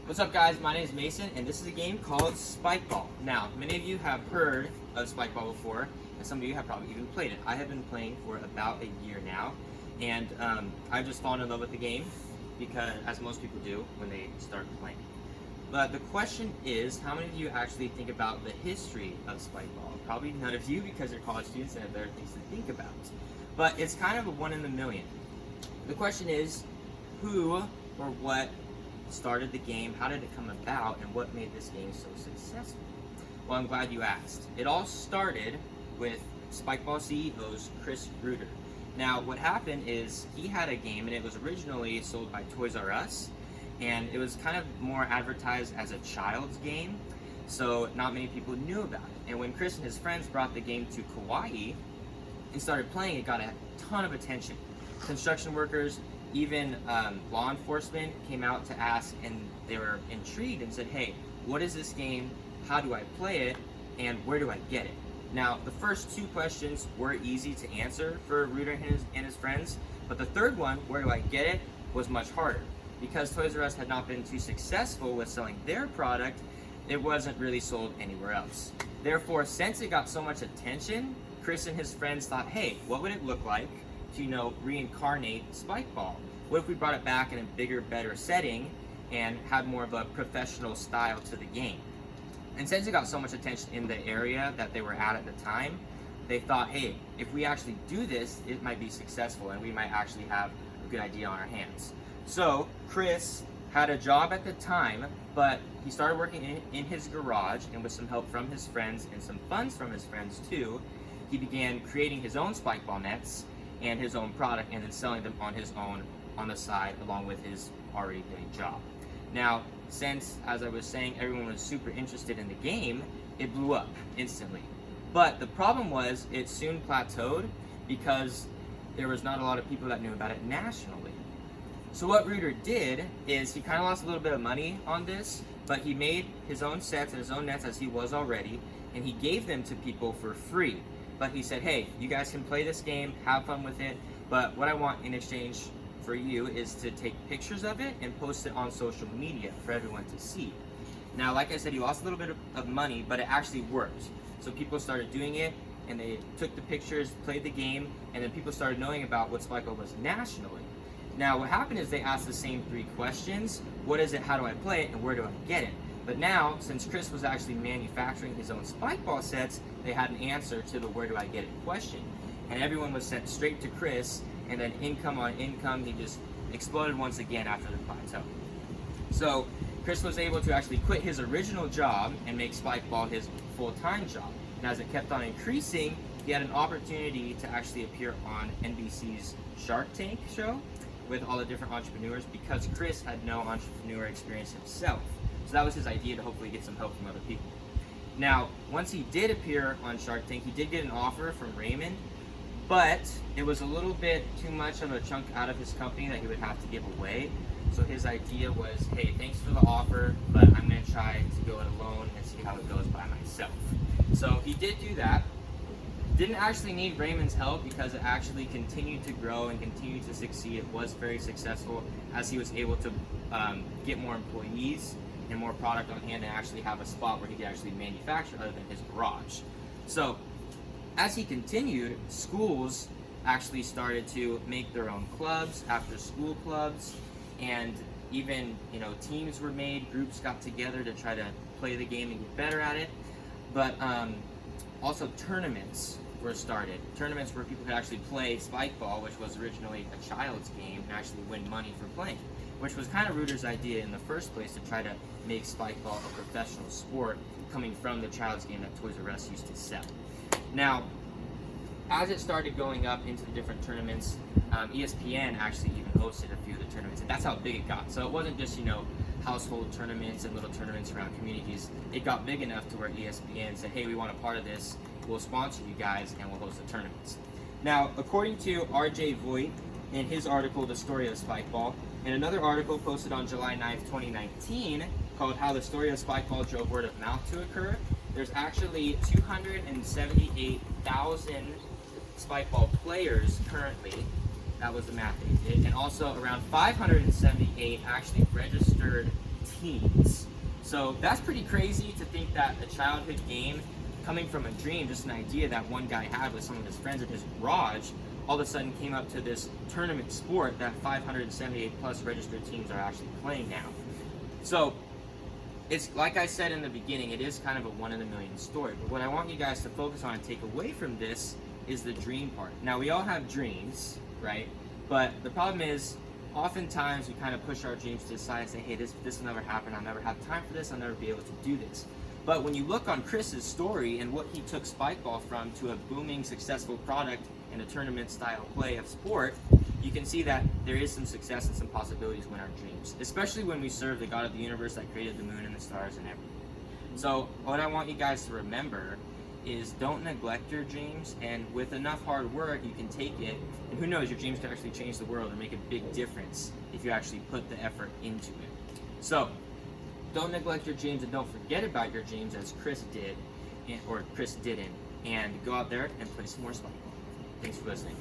What's up, guys? My name is Mason, and this is a game called Spike Ball. Now, many of you have heard of Spike Ball before, and some of you have probably even played it. I have been playing for about a year now, and I've just fallen in love with the game, because as most people do when they start playing. But the question is, how many of you actually think about the history of Spike Ball? Probably none of you, because you're college students and have better things to think about. But it's kind of a one in a million. The question is, who or what started the game, how did it come about, and what made this game so successful? Well, I'm glad you asked. It all started with Spike Ball CEO's Chris Reuter. Now, what happened is he had a game, and it was originally sold by Toys R Us, and it was kind of more advertised as a child's game, so not many people knew about it. And when Chris and his friends brought the game to Kauai and started playing, it got a ton of attention. Construction workers, even law enforcement came out to ask, and they were intrigued and said, hey, what is this game, how do I play it, and where do I get it? Now, the first two questions were easy to answer for Reuter and his friends, but the third one, where do I get it, was much harder. Because Toys R Us had not been too successful with selling their product, it wasn't really sold anywhere else. Therefore, since it got so much attention, Chris and his friends thought, hey, what would it look like to, reincarnate Spike Ball? What if we brought it back in a bigger, better setting and had more of a professional style to the game? And since it got so much attention in the area that they were at the time, they thought, hey, if we actually do this, it might be successful and we might actually have a good idea on our hands. So Chris had a job at the time, but he started working in his garage, and with some help from his friends and some funds from his friends too, he began creating his own Spike Ball nets and his own product, and then selling them on his own on the side along with his already day job. Now, since, as I was saying, everyone was super interested in the game, it blew up instantly. But the problem was it soon plateaued because there was not a lot of people that knew about it nationally. So what Reuter did is he kind of lost a little bit of money on this, but he made his own sets and his own nets as he was already, and he gave them to people for free. But he said, hey, you guys can play this game, have fun with it, but what I want in exchange for you is to take pictures of it and post it on social media for everyone to see. Now, like I said, he lost a little bit of money, but it actually worked. So people started doing it, and they took the pictures, played the game, and then people started knowing about what Spike Ball was nationally. Now, what happened is they asked the same three questions: what is it, how do I play it, and where do I get it? But now, since Chris was actually manufacturing his own Spike Ball sets, they had an answer to the where do I get it question. And everyone was sent straight to Chris, and then income on income, he just exploded once again after the plateau. So Chris was able to actually quit his original job and make Spike Ball his full-time job. And as it kept on increasing, he had an opportunity to actually appear on NBC's Shark Tank show with all the different entrepreneurs, because Chris had no entrepreneur experience himself. So that was his idea, to hopefully get some help from other people. Now, once he did appear on Shark Tank, he did get an offer from Raymond, but it was a little bit too much of a chunk out of his company that he would have to give away. So his idea was, hey, thanks for the offer, but I'm going to try to go it alone and see how it goes by myself. So he did do that. Didn't actually need Raymond's help, because it actually continued to grow and continued to succeed. It was very successful as he was able to get more employees and more product on hand, and actually have a spot where he could actually manufacture other than his garage. So as he continued, schools actually started to make their own clubs, after school clubs, and even teams were made, groups got together to try to play the game and get better at it. But also tournaments were started. Tournaments where people could actually play Spike Ball, which was originally a child's game, and actually win money for playing, which was kind of Reuter's idea in the first place, to try to make Spike Ball a professional sport, coming from the child's game that Toys R Us used to sell. Now, as it started going up into the different tournaments, ESPN actually even hosted a few of the tournaments, and that's how big it got. So it wasn't just, household tournaments and little tournaments around communities. It got big enough to where ESPN said, hey, we want a part of this, we'll sponsor you guys, and we'll host the tournaments. Now, according to R.J. Voigt, in his article, The Story of Spike Ball, and another article posted on July 9th, 2019, called How the Story of Spike Ball Drove Word of Mouth to Occur, there's actually 278,000 Spike Ball players currently. That was the math they did. And also around 578 actually registered teens. So that's pretty crazy to think that a childhood game coming from a dream, just an idea that one guy had with some of his friends in his garage, all of a sudden came up to this tournament sport that 578 plus registered teams are actually playing now. So it's like I said in the beginning, it is kind of a one in a million story. But what I want you guys to focus on and take away from this is the dream part. Now, we all have dreams, right? But the problem is, oftentimes we kind of push our dreams to the side and say, hey, this will never happen. I'll never have time for this. I'll never be able to do this. But when you look on Chris's story and what he took Spikeball from to a booming, successful product in a tournament-style play of sport, you can see that there is some success and some possibilities when our dreams, especially when we serve the God of the universe that created the moon and the stars and everything. So what I want you guys to remember is don't neglect your dreams, and with enough hard work, you can take it, and who knows, your dreams can actually change the world and make a big difference if you actually put the effort into it. So don't neglect your dreams and don't forget about your dreams as Chris did, or Chris didn't, and go out there and play some more Spikeball. Thanks for listening.